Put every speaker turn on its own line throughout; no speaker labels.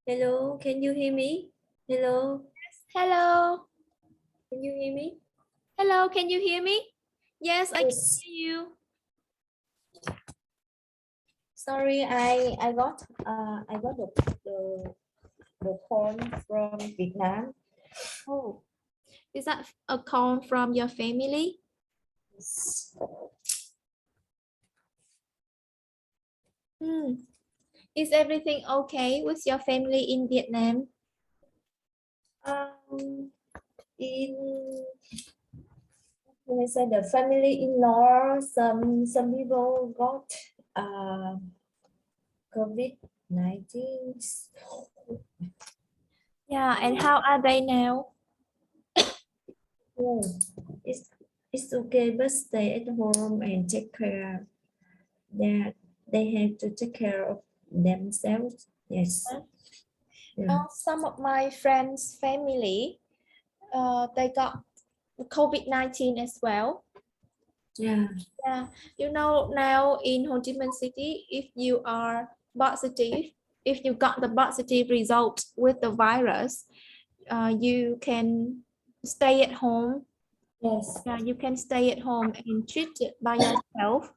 Hello, can you hear me? Hello,
Hello.
can you hear me?
Hello, can you hear me? Yes, I can
Yes.
hear you.
Sorry, I got the phone from Vietnam.
Oh, is that a call from your family?
Yes.
Is everything okay with your family in Vietnam?
In when I say the family in-law, some people got COVID-19.
Yeah, and how are they now?
Oh, it's okay, but stay at home and take care. That they have to take care of themselves. Yes. Yeah.
Some of my friends' family, they got COVID-19 as well.
Yeah.
Yeah, you know now in Ho Chi Minh City, if you are positive, if you got the positive result with the virus, you can stay at home.
Yes.
Yeah, you can stay at home and treat it by yourself.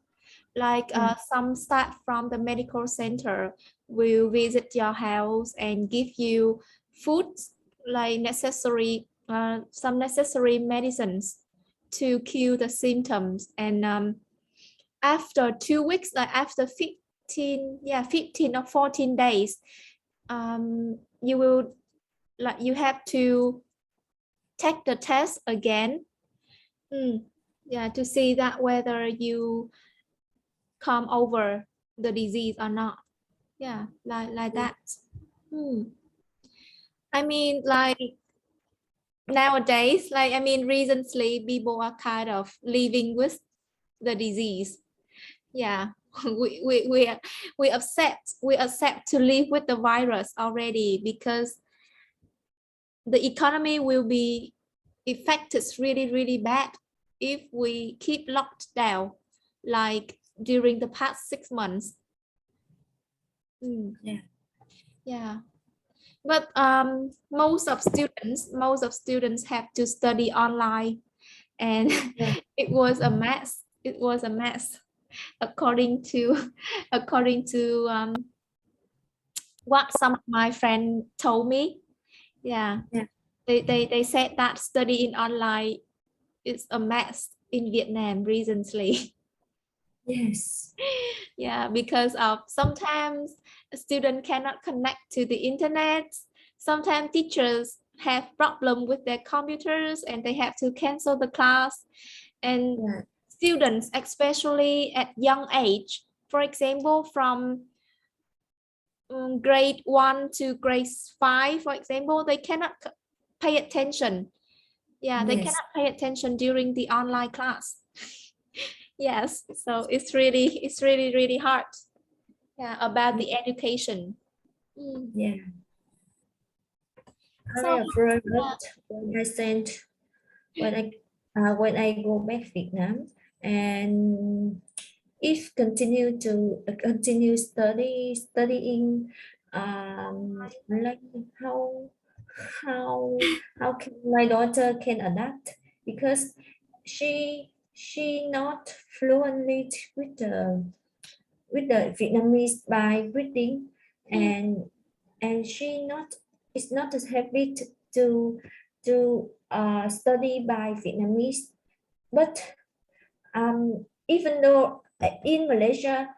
Like
Yeah.
some staff from the medical center will visit your house and give you food, like some necessary medicines to cure the symptoms. And after 2 weeks, like after 15 or 14 days, you will you have to take the test again. Yeah, to see that whether you come over the disease or not. Yeah, like that. I mean, like nowadays, recently people are kind of living with the disease. Yeah, we accept to live with the virus already, because the economy will be affected really bad if we keep locked down like during the past 6 months.
Yeah.
Yeah, but most of students have to study online, and
Yeah.
it was a mess according to according to what some of my friends told me. Yeah,
Yeah.
they said that studying online is a mess in Vietnam recently.
Yes.
Yeah, because of sometimes a student cannot connect to the internet. Sometimes teachers have problem with their computers and they have to cancel the class. And
Yeah.
students, especially at young age, for example, from grade 1 to grade 5, for example, they cannot pay attention. Yeah, they
Yes.
cannot pay attention during the online class. Yes, so it's really hard. Yeah, about the education.
Yeah. I
So
afraid
yeah,
that when I go back Vietnam, and if continue studying, like how how how can my daughter can adapt, because she not fluently with the Vietnamese by reading,
mm,
and she not is not as happy to study by Vietnamese. But even though in Malaysia,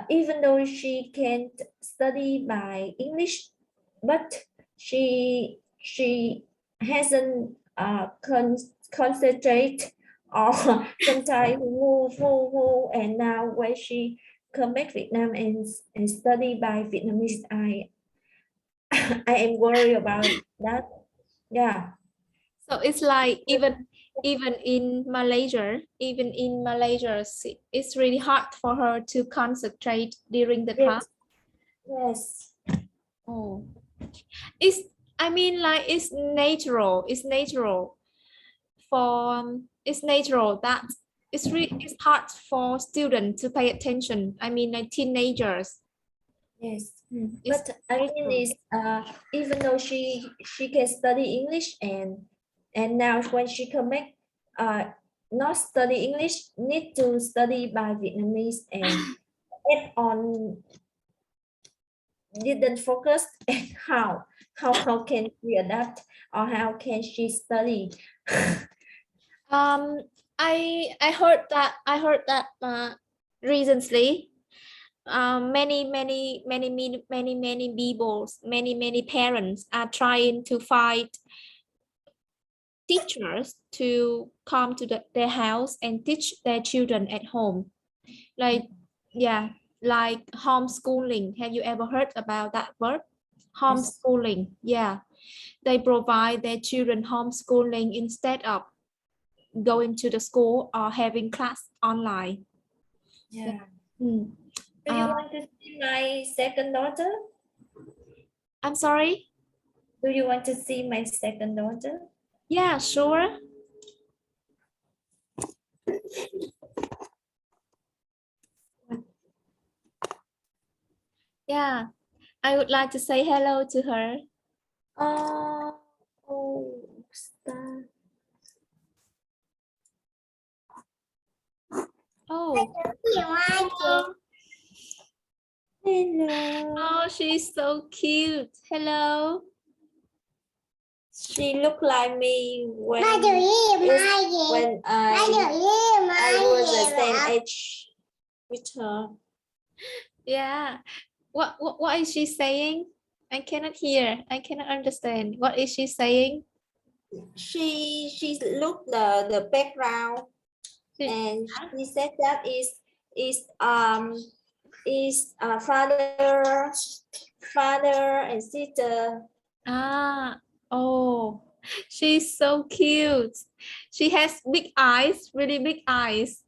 even though she can't study by English, but she hasn't concentrate or sometimes move, and now when she come back Vietnam and study by Vietnamese, I am worried about that. Yeah.
so it's like even in Malaysia, it's really hard for her to concentrate during the class.
Yes. Yes.
Oh, it's it's natural. It's natural that it's hard for students to pay attention. I mean, like teenagers.
Yes. But Irene is even though she can study English and now when she come back not study English, need to study by Vietnamese and add on didn't focus and how can she adapt or how can she study.
I heard that recently many people, many parents are trying to find teachers to come to their house and teach their children at home, like yeah, like homeschooling. Have you ever heard about that word? Homeschooling. Yeah, they provide their children homeschooling instead of going to the school or having class online.
Yeah.
Mm.
Do you want to see my second daughter?
I'm sorry.
Do you want to see my second daughter?
Yeah, sure. Yeah, I would like to say hello to her.
Oh, star.
Oh,
Hello.
oh, she's so cute. Hello.
She looked like me when I was the same age with her.
Yeah. What is she saying? I cannot hear. I cannot understand. What is she saying?
She looked the background and she said that is father and sister.
Ah, oh, she's so cute. She has big eyes, really big eyes.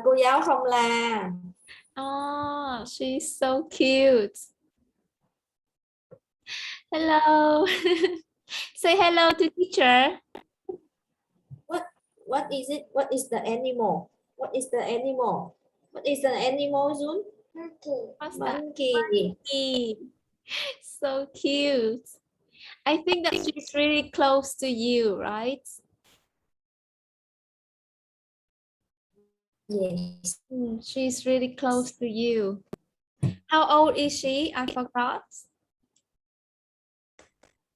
Cô giáo không là.
Oh, she's so cute. Hello. Say hello to teacher.
What is it? What is the animal? What is the animal? What is the animal, Jun?
What's that?
Monkey.
Monkey. So cute. I think that she's really close to you, right?
Yes.
She's really close to you. How old is she? I forgot.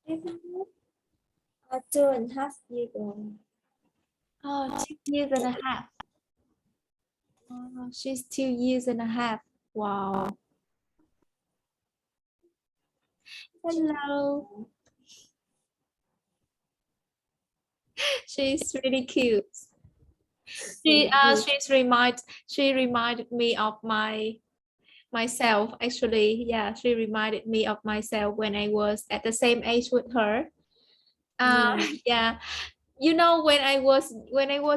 2.5 years old.
Oh, 2 years and a half. Oh, she's 2 years and a half. Wow. Hello. She's really cute. She reminded me of myself actually. Yeah, she reminded me of myself when I was at the same age with her. Yeah, you know, when I was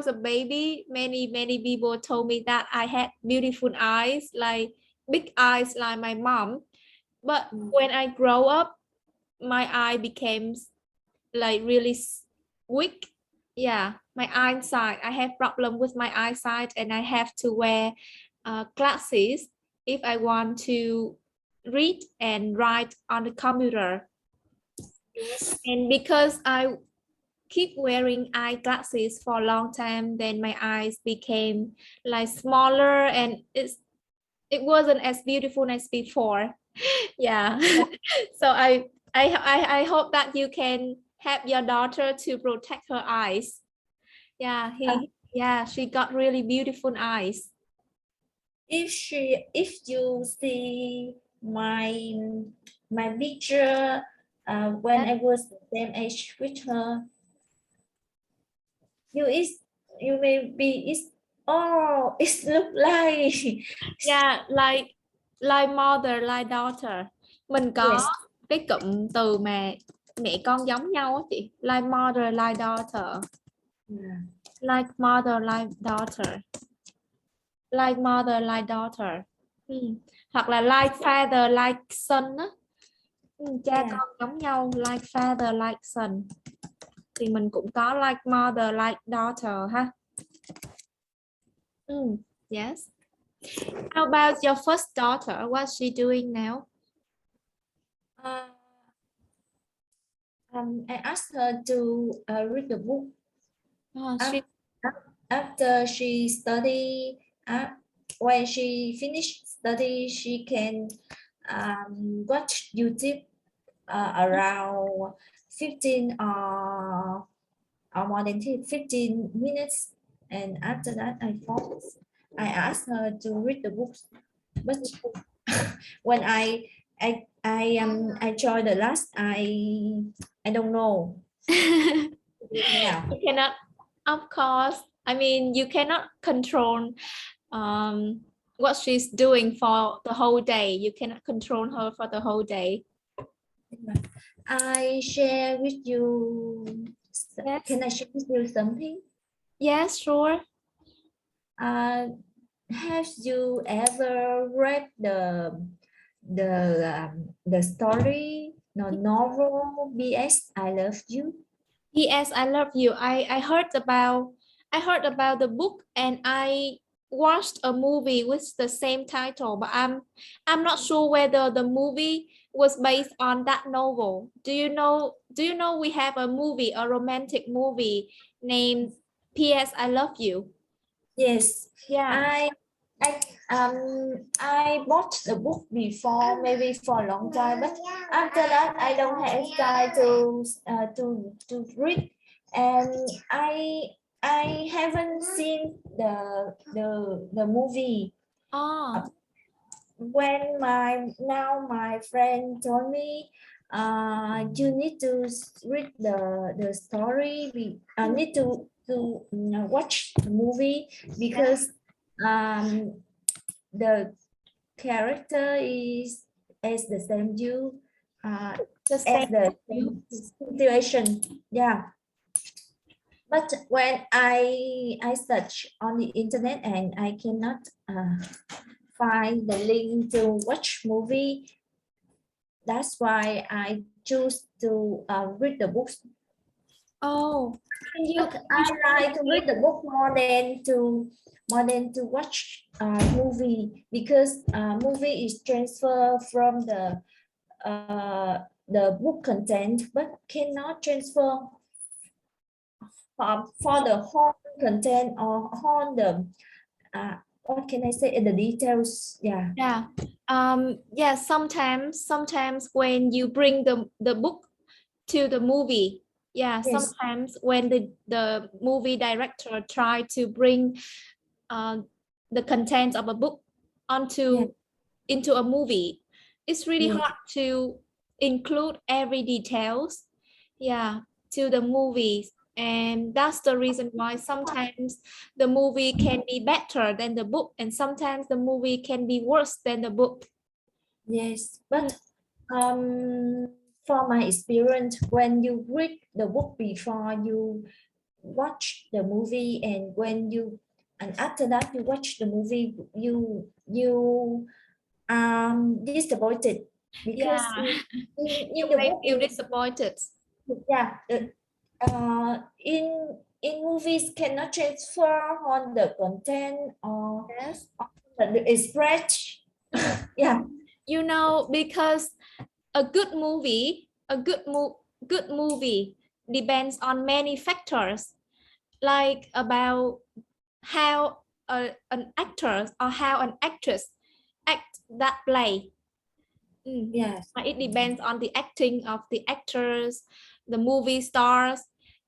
a baby, many people told me that I had beautiful eyes, like big eyes like my mom. But when I grow up, my eye became like really weak. Yeah, my eyesight, I have problem with my eyesight and I have to wear glasses if I want to read and write on the computer.
Yes.
And because I keep wearing eyeglasses for a long time, then my eyes became like smaller and it wasn't as beautiful as before. Yeah. So I hope that you can help your daughter to protect her eyes. Yeah, she got really beautiful eyes.
If you see my picture when I was the same age with her, you may be it look like
Yeah, like mother, like daughter. Mình có
yes.
cái cụm từ mà mẹ con giống nhau á chị. Like mother, like daughter.
Yeah.
Like mother, like daughter. Like mother, like daughter. Hoặc là like father, like son á. Cha con giống nhau, like father, like son. Thì mình cũng có like mother, like daughter ha. Yes. How about your first daughter? What's she doing now?
Uh, I asked her to read the book.
Oh,
Af- After she study, when she finished study, she can watch YouTube around 15 or more than 15 minutes. And after that, I asked her to read the books. But when I joined the last, I don't know. Yeah.
You cannot, of course. I mean, you cannot control what she's doing for the whole day. You cannot control her for the whole day.
I share with you.
Yes.
Can I share with you something?
Yes, sure.
Have you ever read the story, no novel B.S. I Love You?
Yes, I love you. I heard about the book and I watched a movie with the same title, but I'm not sure whether the movie was based on that novel. Do you know we have a movie, a romantic movie named P.S. I Love You?
Yes,
Yeah.
I I bought the book before, maybe for a long time, but after that I don't have time to read, and I haven't seen the movie.
Oh,
When my friend told me, you need to read the story. We need to watch the movie because the character is the same you
the
as
same
the
you.
same situation. Yeah. But when I search on the internet and I cannot find the link to watch movie, that's why I choose to read the books.
Oh, can you,
But I like to read the book more than to watch movie, because movie is transfer from the book content, but cannot transfer for the whole content or whole the what can I say in the details? Yeah.
yeah, sometimes when you bring the book to the movie, yeah,
Yes.
sometimes when the movie director try to bring uh, the content of a book
Yeah.
onto into a movie, it's really
Yes.
hard to include every details, yeah, to the movies. And that's the reason why sometimes the movie can be better than the book and sometimes the movie can be worse than the book.
Yes. But from my experience, when you read the book before you watch the movie, and after that you watch the movie, you disappointed, because
Yeah,
in
you
the
may
book
feel disappointed.
yeah in movies cannot transfer on the content or
Yes.
the express. Yeah.
You know, because a good movie, good movie depends on many factors, like about how an actor or how an actress act that play.
Yes.
It depends on the acting of the actors, the movie stars,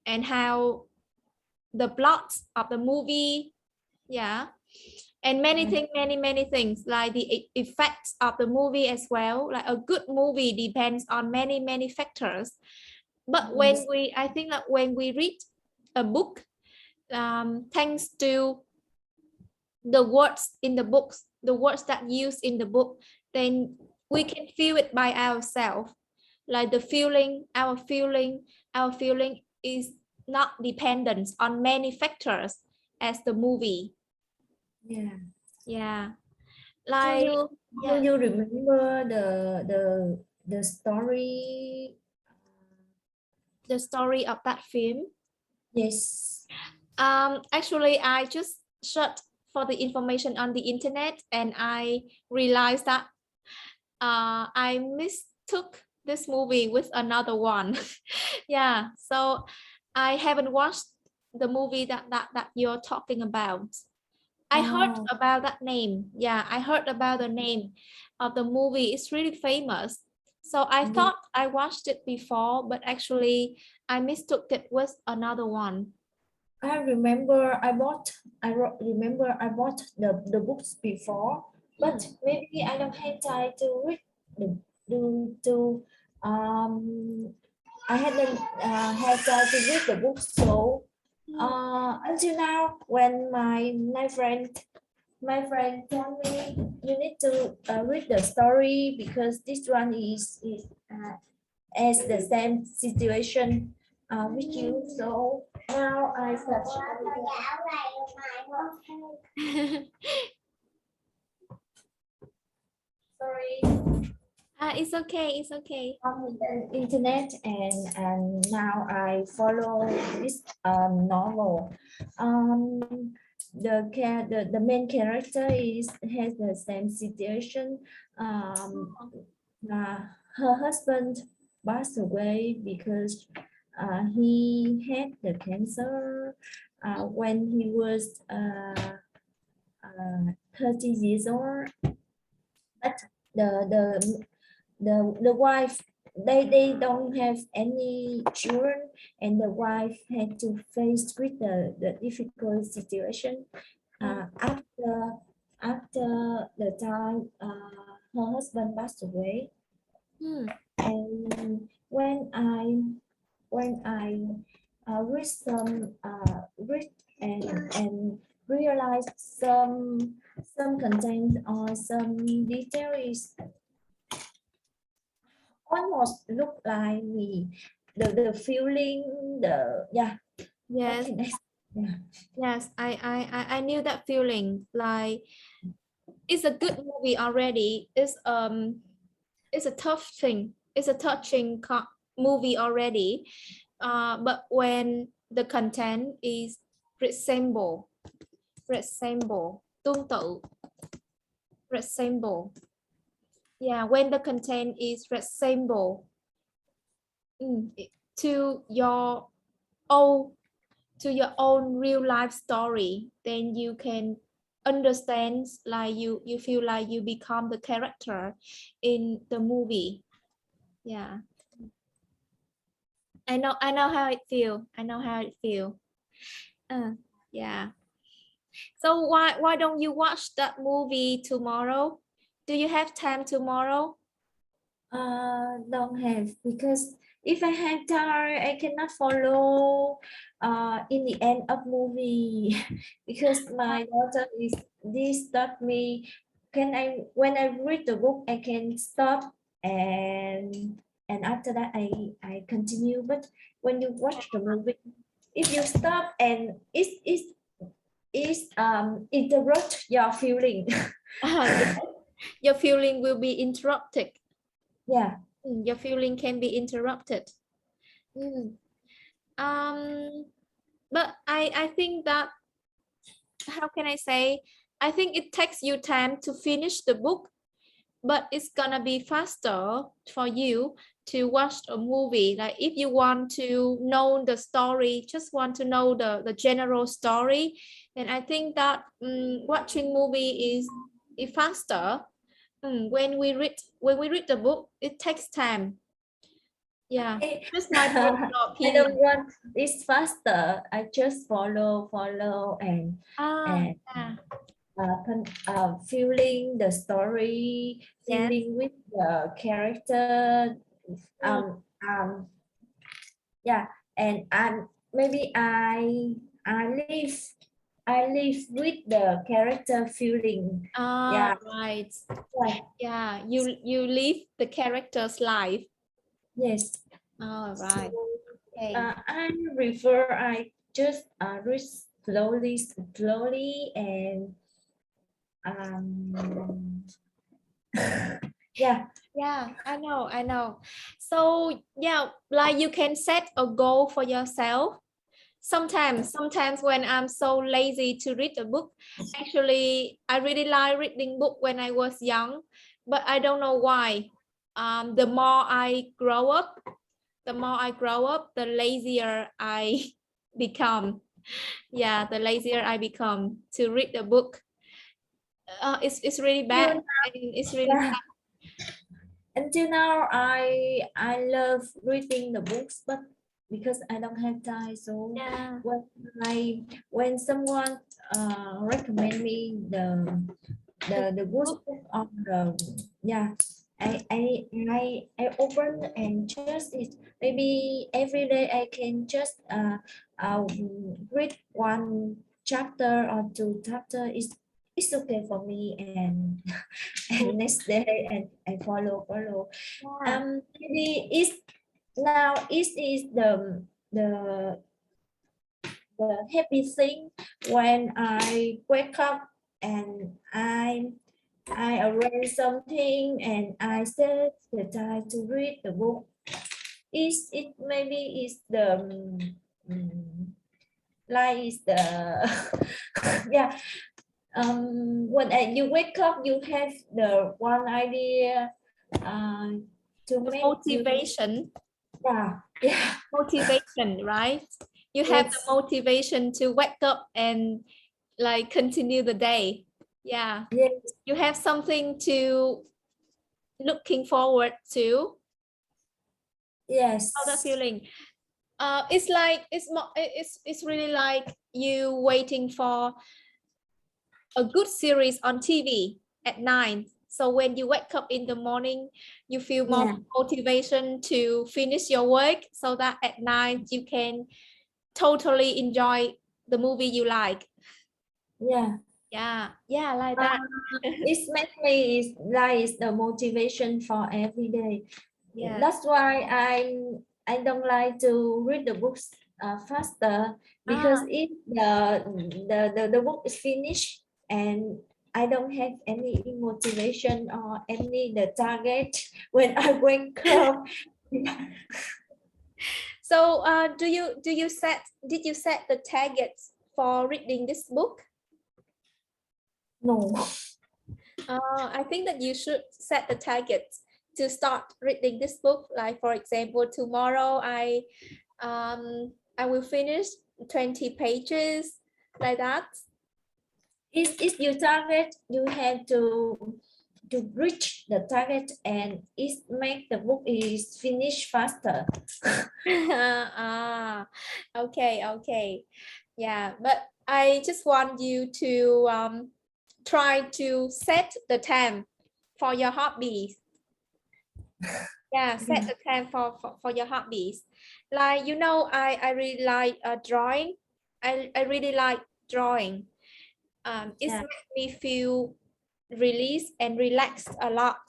and how the plot of the movie, yeah, and many
Yes.
things, many things, like the effects of the movie as well. Like a good movie depends on many factors. But when
Yes.
we, I think that when we read a book, thanks to the words in the books, the words that used in the book, then we can feel it by ourselves. Like the feeling, our feeling is not dependent on many factors as the movie.
Yeah.
Yeah,
Do
like,
you do
yeah,
you remember the story?
the story of that film.
Yes.
Actually, I just searched for the information on the internet, and I realized that I mistook this movie with another one. Yeah, so I haven't watched the movie that you're talking about. I heard
Oh,
about that name. Yeah, I heard about the name of the movie. It's really famous. So I
yeah.
thought I watched it before, but actually I mistook it with another one.
I remember remember I bought the books before,
Mm.
but maybe I don't have time to read the to I hadn't had time to read the book. So
Mm.
until now, when my friend told me you need to read the story because this one is as the same situation with you. So now I search. Sorry.
It's okay. It's okay.
On the internet, and now I follow this novel. The main character has the same situation. Uh, Her husband passed away because he had the cancer when he was 30 years old. But the the wife, they don't have any children, and the wife had to face with the difficult situation after the time her husband passed away.
Mm.
And when I read and realize some content or some details almost look like me. The feeling, what
Yes.
can I say? Yeah.
Yes. I knew that feeling. Like it's a good movie already. It's a tough thing. It's a touching movie already. But when the content is resemble, tương tự, resemble. Yeah, when the content is resemble to your own real life story, then you can understand, like you feel like you become the character in the movie. Yeah, I know how it feel. I know how it feel. Yeah. So why don't you watch that movie tomorrow? Do you have time tomorrow?
Don't have, because if I have time, I cannot follow in the end of movie because my daughter is disturb me. Can I when I read the book I can stop and after that I continue. But when you watch the movie, if you stop and it's interrupt your feeling.
Yes. Your feeling will be interrupted.
Yeah.
Your feeling can be interrupted. Mm. But I think that, how can I say, I think it takes you time to finish the book, but it's gonna be faster for you to watch a movie. Like if you want to know the story, just want to know the general story, then I think that watching movie is faster. When we read the book, it takes time. Yeah, just my personal
I don't
opinion.
want this faster. I just follow and
Yeah.
feeling the story,
Yes.
feeling with the character.
Mm.
Um, yeah, and maybe I live with the character feeling. Yeah,
Right.
right.
Yeah, you live the character's life.
Yes.
All
So
right. Okay.
I just read slowly, and um, yeah.
Yeah, I know, I know. So yeah, like you can set a goal for yourself. sometimes when I'm so lazy to read a book, actually I really like reading book when I was young, but I don't know why. The more I grow up, the lazier I become. Yeah, the lazier I become to read the book. It's really bad. I mean, it's really
Yeah.
bad.
Until now, I love reading the books, but because I don't have time, so
Yeah.
when someone recommend me the good book on the I open and just it maybe every day I can just read one chapter or two chapter. It's okay for me, and and next day and I follow.
Yeah.
Maybe it's now it is the the happy thing when I wake up and I arrange something and I set the time to read the book. It maybe is the like is the yeah. When you wake up, you have the one idea to
The
make you
motivation.
yeah.
Motivation, right? You have the
Yes.
motivation to wake up and like continue the day. Yeah,
Yes.
you have something to looking forward to. How that
Yes.
feeling? It's like it's really like you waiting for a good series on TV at night. So when you wake up in the morning, you feel more
Yeah.
motivation to finish your work so that at night you can totally enjoy the movie you like.
Yeah.
Yeah, like that.
It's mainly is like is the motivation for every day.
Yeah.
That's why I don't like to read the books faster because
Ah,
if the book is finished and I don't have any motivation or any the target when I wake up.
so did you set the targets for reading this book?
No.
I think that you should set the targets to start reading this book. Like for example, tomorrow I will finish 20 pages like that.
Is your target you have to reach the target and it make the book is finished faster.
Ah, okay. Yeah, but I just want you to try to set the time for your hobbies. Yeah, set the time for your hobbies. Like, you know, I really like drawing. I really like drawing. It's
Yeah.
made me feel released and relaxed a lot.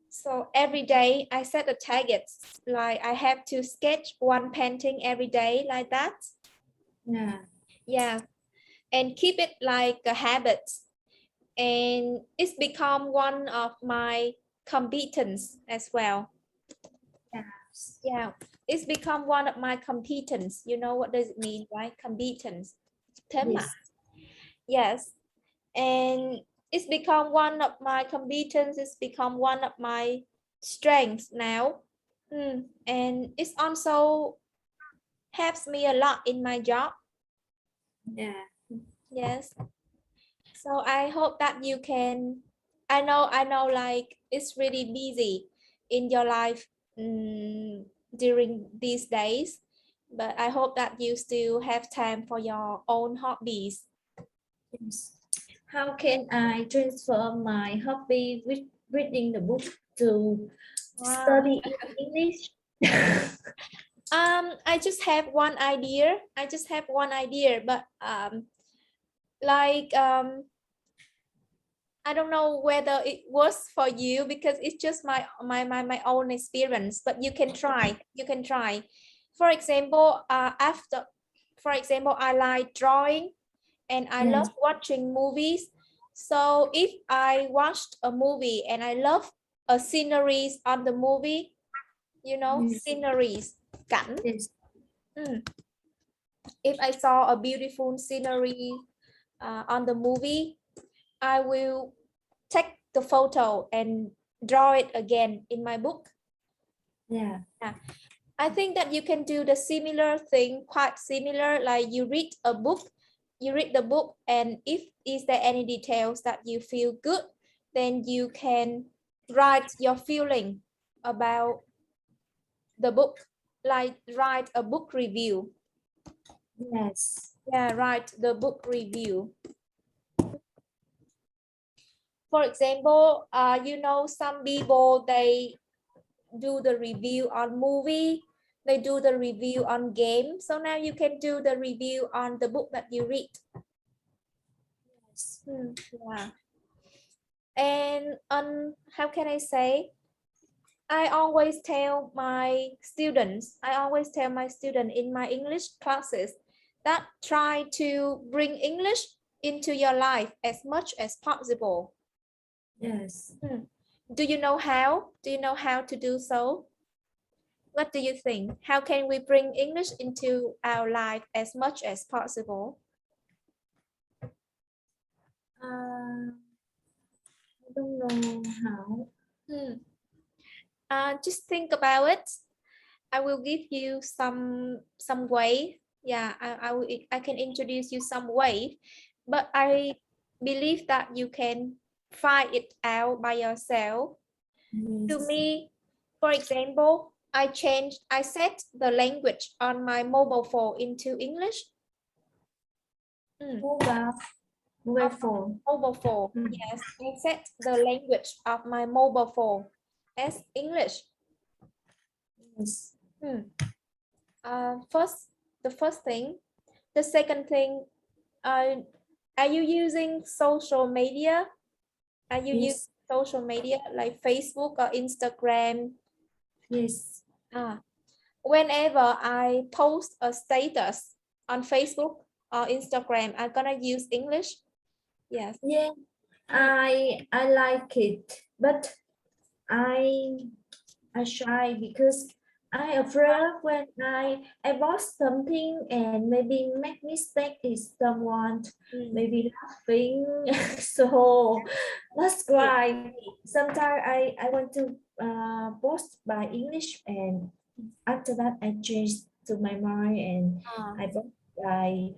So every day I set a target, like I have to sketch one painting every day like that.
Yeah.
Yeah, and keep it like a habit. And it's become one of my competence as well.
Yes.
Yeah, it's become one of my competence. You know what does it mean, right? Competence. Thế mà.
Yes.
Yes. And it's become one of my competence. It's become one of my strengths now. And it's also helps me a lot in my job.
Yeah.
Yes. So I hope that you can. I know, like it's really busy in your life during these days, but I hope that you still have time for your own hobbies.
Yes. How can I transfer my hobby with reading the book to
Wow.
study in English?
I just have one idea. But like I don't know whether it works for you because it's just my own experience. But you can try. You can try. For example, I like drawing and I love
Yes.
watching movies. So if I watched a movie and I love a sceneries on the movie, you know,
Yes.
sceneries, cảnh.
Yes.
Ừ. If I saw a beautiful scenery on the movie, I will take the photo and draw it again in my book.
Yeah.
I think that you can do the similar thing, quite similar, like you read a book, and if is there any details that you feel good, then you can write your feeling about the book, like write a book review.
Yes.
Yeah, write the book review. For example, some people, they do the review on movie, they do the review on game. So now you can do the review on the book that you read.
Yes.
Yeah. And how can I say? I always tell my students in my English classes that try to bring English into your life as much as possible.
Yes.
Do you know how? Do you know how to do so? What do you think? How can we bring English into our life as much as possible?
I don't know how.
Just think about it. I will give you some way. Yeah, I can introduce you some way, but I believe that you can find it out by yourself. To
Yes.
me, for example, I set the language on my mobile phone into English.
Mobile phone.
Mobile phone. Yes, I set the language of my mobile phone as English.
Yes.
The first thing. The second thing, are you using social media? Are you using
Yes.
social media like Facebook or Instagram?
Yes.
Whenever I post a status on Facebook or Instagram, I'm gonna use English. Yes.
Yeah. I like it, but I shy because I afraid when I post something and maybe make mistake is someone maybe laughing. So that's why sometimes I want to post by English, and after that I change to my mind and I post by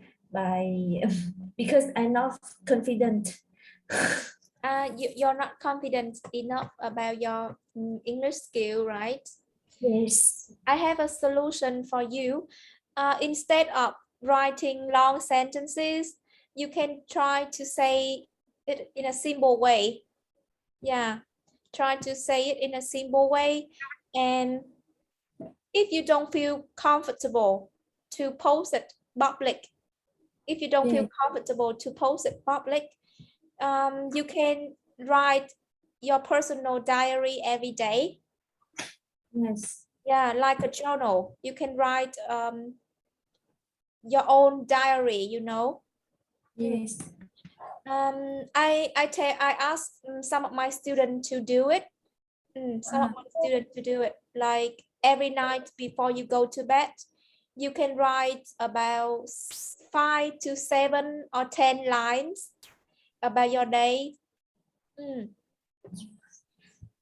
because I'm not confident.
You're not confident enough about your English skill, right?
Yes.
I have a solution for you. Instead of writing long sentences, you can try to say it in a simple way. Yeah, try to say it in a simple way. And if you don't feel comfortable to post it public,
Yeah.
you can write your personal diary every day.
Yes.
Yeah, like a journal. You can write your own diary,
Yes.
I asked some of my students to do it. Like every night before you go to bed, you can write about 5 to 7 or 10 lines about your day.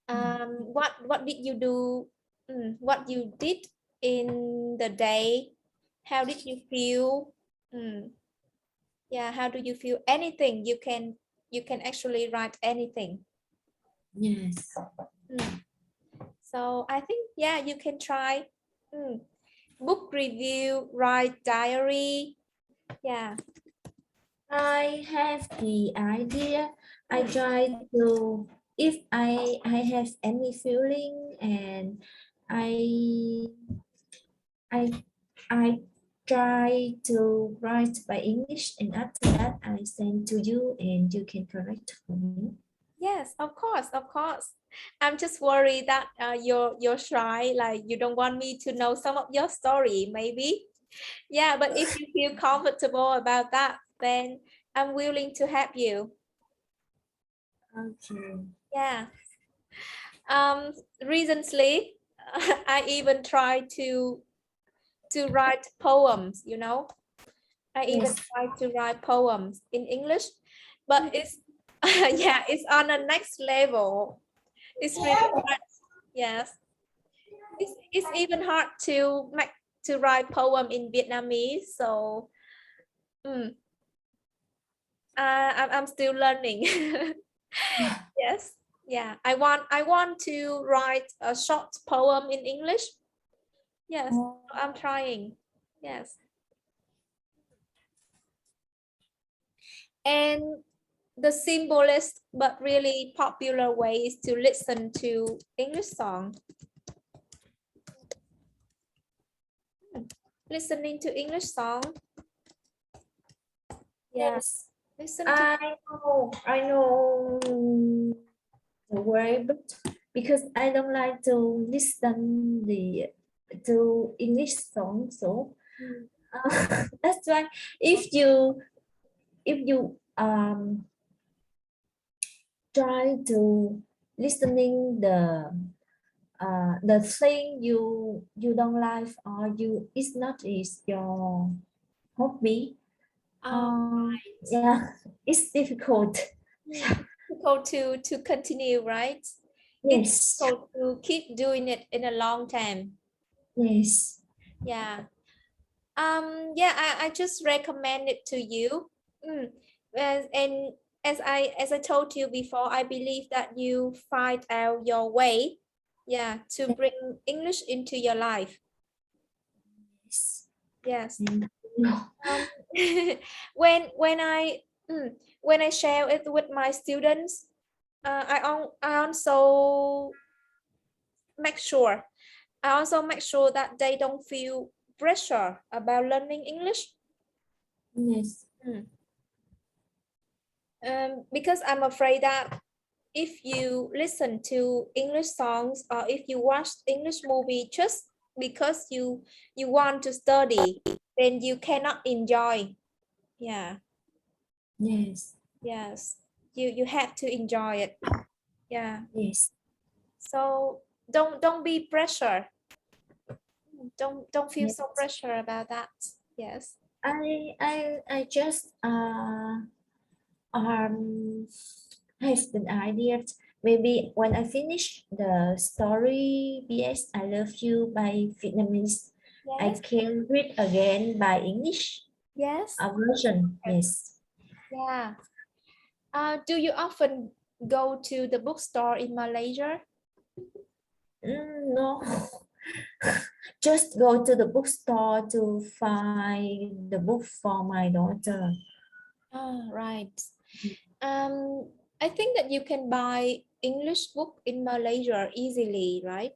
What did you do? What you did in the day? How did you feel? Yeah, how do you feel? Anything you can actually write anything.
Yes.
So I think, yeah, you can try. Book review, write diary. Yeah.
I have the idea. I try to, if I have any feeling, and I I I try to write by English, and after that I send to you and you can correct for me.
Yes, of course, of course. I'm just worried that you're shy, like you don't want me to know some of your story, maybe. Yeah, but if you feel comfortable about that, then I'm willing to help you.
Okay.
Yeah. Recently, I even tried to write poems. I even
Yes.
try to write poems in English, but it's yeah, it's on the next level. It's really hard. Yes, it's even hard to write poem in Vietnamese. So mm, I'm still learning. Yes, yeah. I want to write a short poem in English. Yes,
Oh,
I'm trying. Yes, and the simplest but really popular way is to listen to English song. Listening to English song. Yeah,
yes.
listen to.
I know the way, but because I don't like to listen to English songs, so
Mm.
that's why if you try to listening the thing you don't like or you it's not is your hobby,
Um,
yeah, it's difficult.
difficult to continue, right? It's
Yes,
difficult to keep doing it in a long time.
yes,
Yeah. Yeah, I just recommend it to you. And as I told you before, I believe that you find out your way, yeah, to bring English into your life.
yes.
Yes.
And, no.
Um, when when I share it with my students, I also make sure that they don't feel pressure about learning English.
Yes,
Mm. Because I'm afraid that if you listen to English songs or if you watch English movie just because you want to study, then you cannot enjoy. Yeah,
yes,
yes, you have to enjoy it. Yeah,
yes,
so don't be pressure. Don't feel
yes.
so pressure about that. Yes.
I just um have an idea. Maybe when I finish the story BS I Love You by Vietnamese, I
Yes.
can read again by English
Yes.
version. Yes.
Yeah. Do you often go to the bookstore in Malaysia?
No, just go to the bookstore to find the book for my daughter.
Right. Um, I think that you can buy English book in Malaysia easily, right?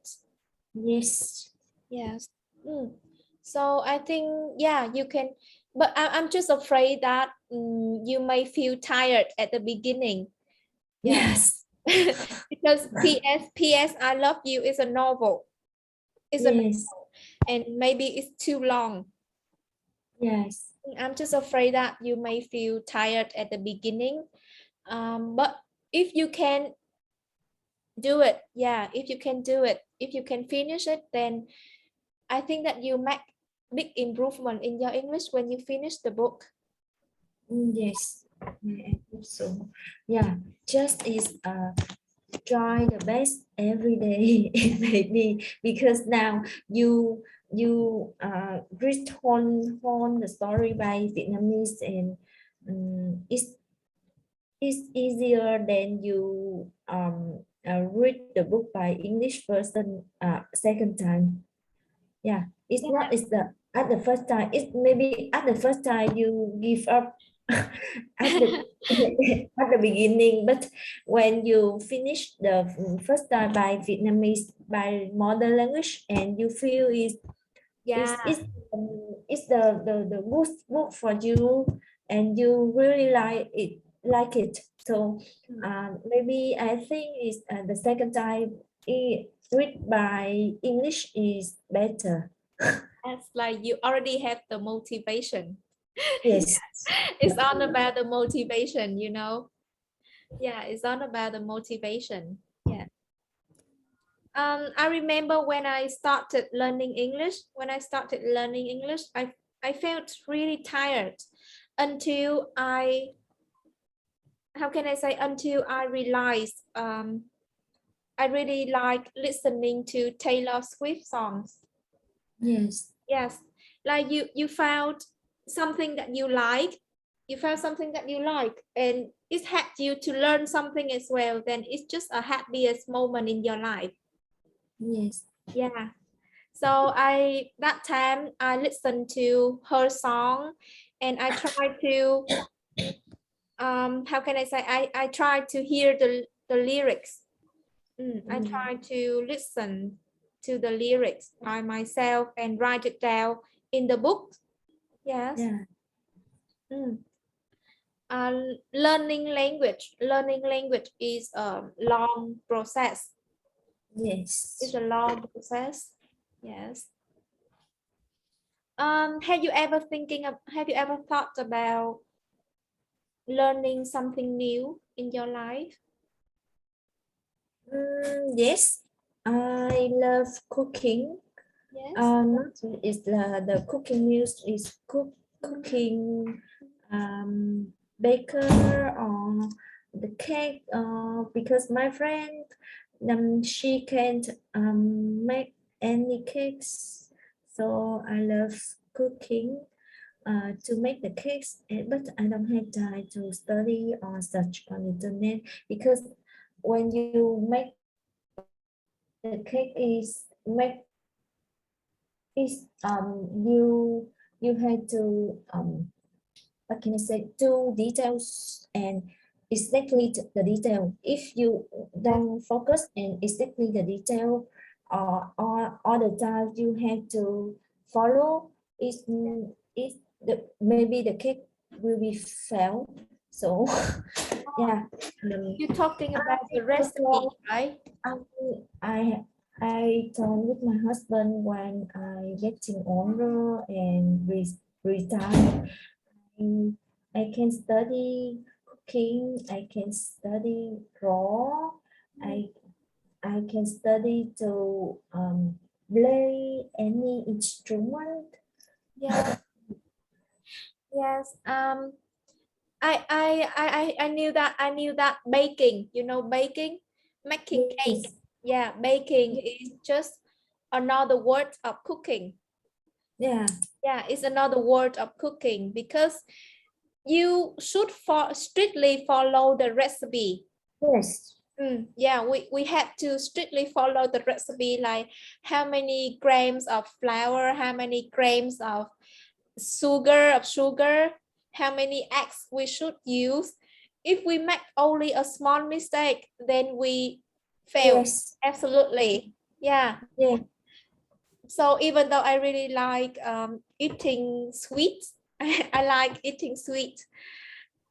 Yes.
Yes. Mm. So I think, yeah, you can, but I'm just afraid that you may feel tired at the beginning. Yeah.
Yes.
Because P.S. I Love You is a novel. It's a
Yes.
novel, and maybe it's too long.
Yes.
I'm just afraid that you may feel tired at the beginning. But if you can do it, yeah, if you can do it, if you can finish it, then I think that you make big improvement in your English when you finish the book.
Yes. I hope so. Yeah. Just is try the best every day maybe because now you read on the story by Vietnamese and it's easier than you read the book by English person second time. Yeah, it's
Yeah,
not it's the at the first time it's maybe at the first time you give up at the at the beginning, but when you finish the first time by Vietnamese by modern language and you feel
yeah,
it's the good book for you and you really like it, so maybe I think is the second time read by English is better.
it's like you already have the motivation.
Yes.
It's all about the motivation, Yeah, it's all about the motivation. Yeah. I remember when I started learning English, I felt really tired until how can I say, until I realized I really like listening to Taylor Swift songs.
Yes.
Yes, like you found something that you like, and it helped you to learn something as well, then it's just a happiest moment in your life.
Yes.
Yeah. So that time I listened to her song and I tried to how can I say, I tried to hear the lyrics. I tried to listen to the lyrics by myself and write it down in the book. Yes.
Yeah.
Learning language is a long process.
Yes.
It's a long process. Yes. Have you ever thought about learning something new in your life?
Yes. I love cooking.
Yes.
Is the cooking news is cooking baker or the cake because my friend she can't make any cakes, so I love cooking to make the cakes, but I don't have time to study or search on internet because when you make the cake is make is you had to what can I say, do details and exactly the detail. If you don't focus and exactly the detail all the time you have to follow is the maybe the cake will be fail. So yeah.
You're talking about the recipe,
Before
right?
I I told with my husband when I getting older and retire, I, I can study cooking. I can study draw. I I can study to play any instrument.
Yeah. Yes. I knew that baking, baking, making cake.
Yes,
Yeah, baking is just another word of cooking.
yeah,
Yeah, it's another word of cooking because you should strictly follow the recipe.
yes,
Yeah, we have to strictly follow the recipe, like how many grams of flour, how many grams of sugar, how many eggs we should use. If we make only a small mistake, then we fail.
yes,
Absolutely. Yeah.
yeah,
So even though I really like eating sweets, I like eating sweet.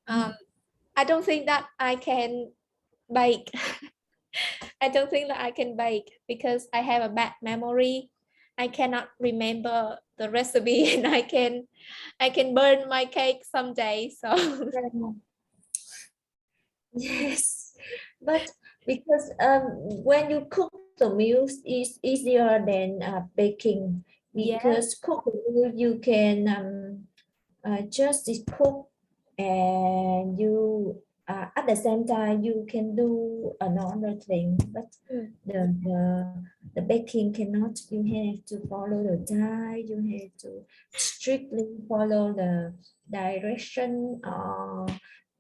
I don't think that I can bake. I don't think that I can bake because I have a bad memory. I cannot remember the recipe and I can burn my cake someday. So
yeah. Yes, but because when you cook the meals is easier than baking
yeah,
because cook the meal you can just cook and you at the same time you can do another thing, but the baking cannot. You have to follow the diet. You have to strictly follow the direction or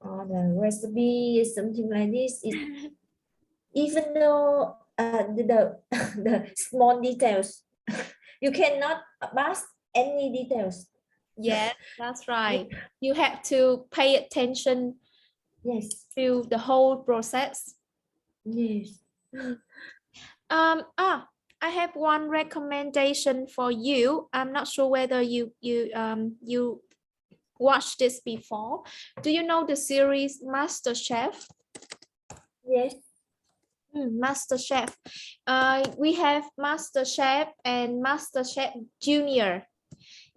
the recipe, something like this. Even though the small details, you cannot pass any details.
yes, that's right. You have to pay attention
Yes,
to the whole process.
yes,
Um, ah, I have one recommendation for you. I'm not sure whether you watched this before. Do you know the series MasterChef?
yes,
MasterChef. We have MasterChef and MasterChef Junior.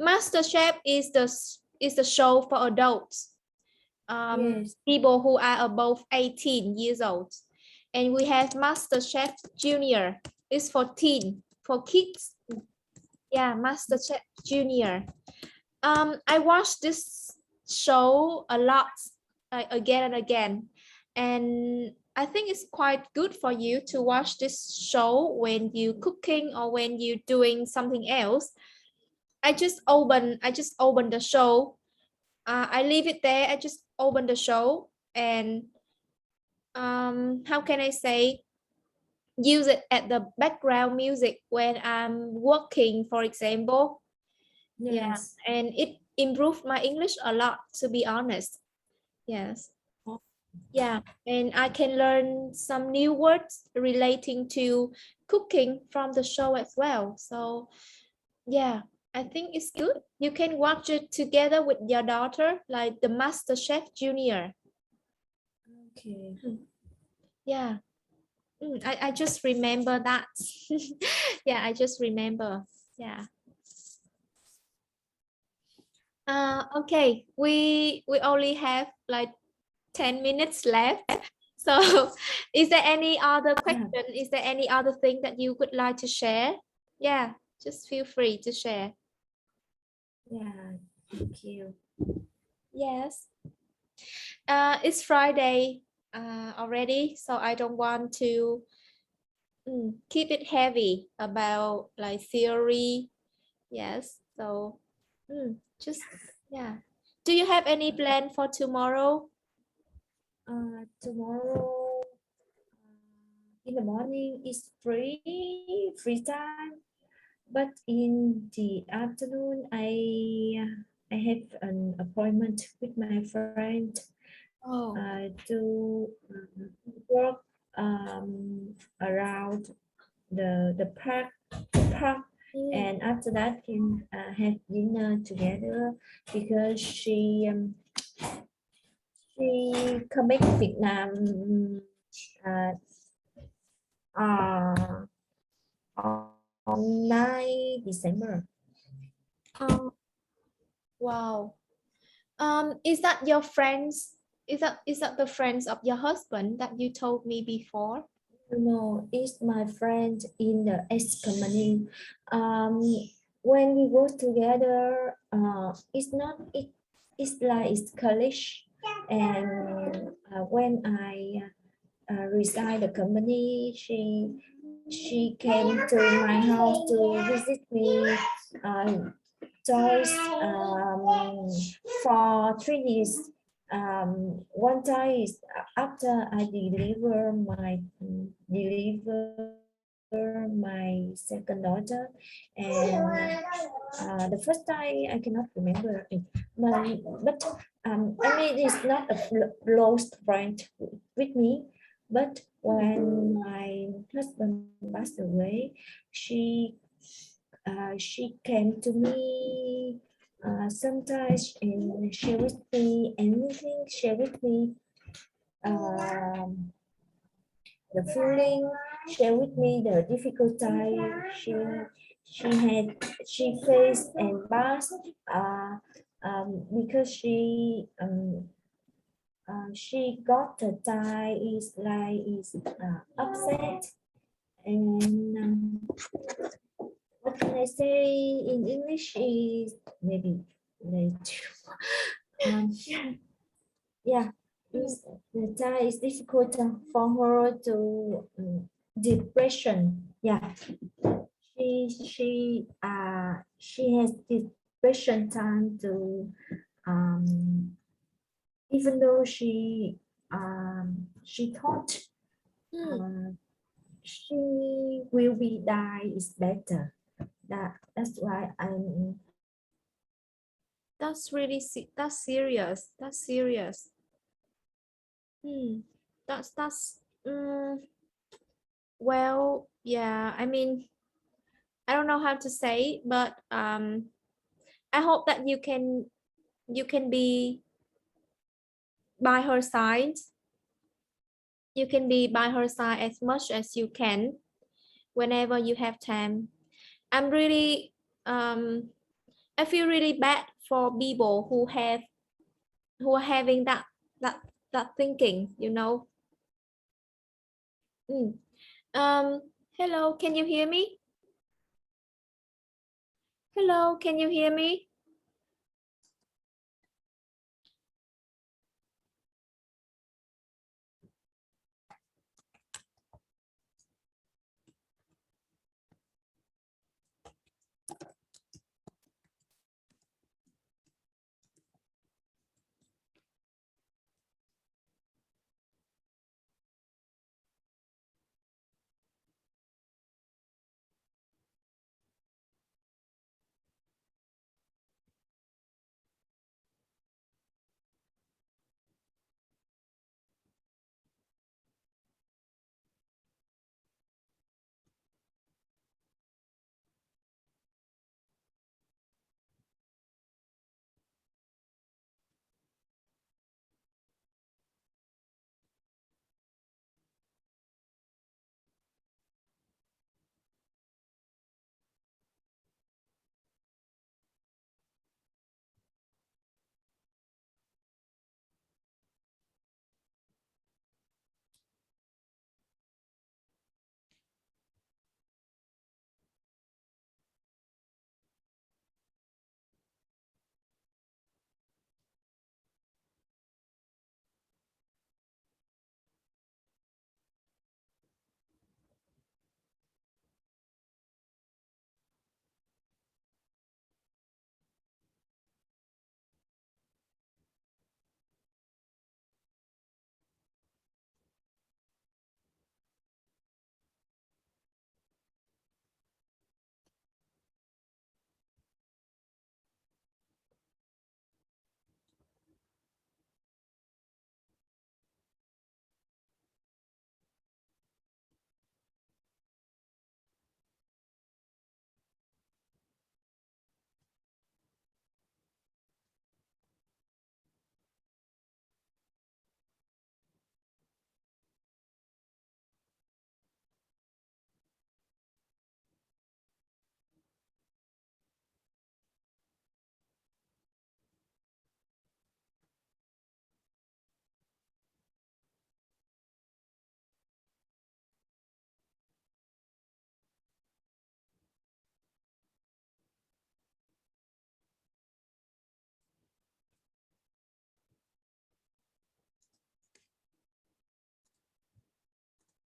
MasterChef is the show for adults,
yes,
people who are above 18 years old. And we have MasterChef Junior. It's for kids. Yeah, MasterChef Junior. I watched this show a lot, again and again, and I think it's quite good for you to watch this show when you cooking or when you doing something else. I just open the show. I leave it there. I just open the show and how can I say, use it at the background music when I'm working, for example. Yeah,
Yes.
and it improved my English a lot, to be honest. Yes.
Oh,
Yeah, and I can learn some new words relating to cooking from the show as well. So, yeah, I think it's good. You can watch it together with your daughter, like the Master Chef Junior.
okay.
Yeah. I just remember that. Yeah, I just remember. Yeah. Okay, we only have like 10 minutes left. So is there any other
Yeah.
question? Is there any other thing that you would like to share? Yeah, just feel free to share.
Yeah. Thank you.
Yes. It's Friday already, so I don't want to keep it heavy about like theory. Yes. So just yeah. Do you have any plan for tomorrow?
Tomorrow in the morning is free time, but in the afternoon I have an appointment with my friend
Oh.
to work around the park, and after that can have dinner together because she come back Vietnam uh, uh, on 9 December.
Oh, wow. Is that your friends? Is that the friends of your husband that you told me before?
No, it's my friend in the ex company. Um, when we work together, it's not it. It's like it's college, and when I resigned the company, she came to my house to visit me. Twice for 3 days. One time is after I deliver my second daughter, and the first time I cannot remember it, but I mean it's not a close friend with me, but when my husband passed away, she she came to me sometimes and share with me anything, share with me um, the feeling, share with me the difficult time she faced and passed because she got the tie is upset and what can I say in English is maybe late. Um, yeah, the time is difficult for her to depression. Yeah, she has depression time to even though she thought uh, she will be die is better. That's why I'm
That's serious. That's serious. That's well, yeah. I mean, I don't know how to say, but I hope that you can be by her side. You can be by her side as much as you can whenever you have time. I'm really I feel really bad for people who are having that that thinking, you know. Mm. Um, hello, can you hear me? Hello, can you hear me?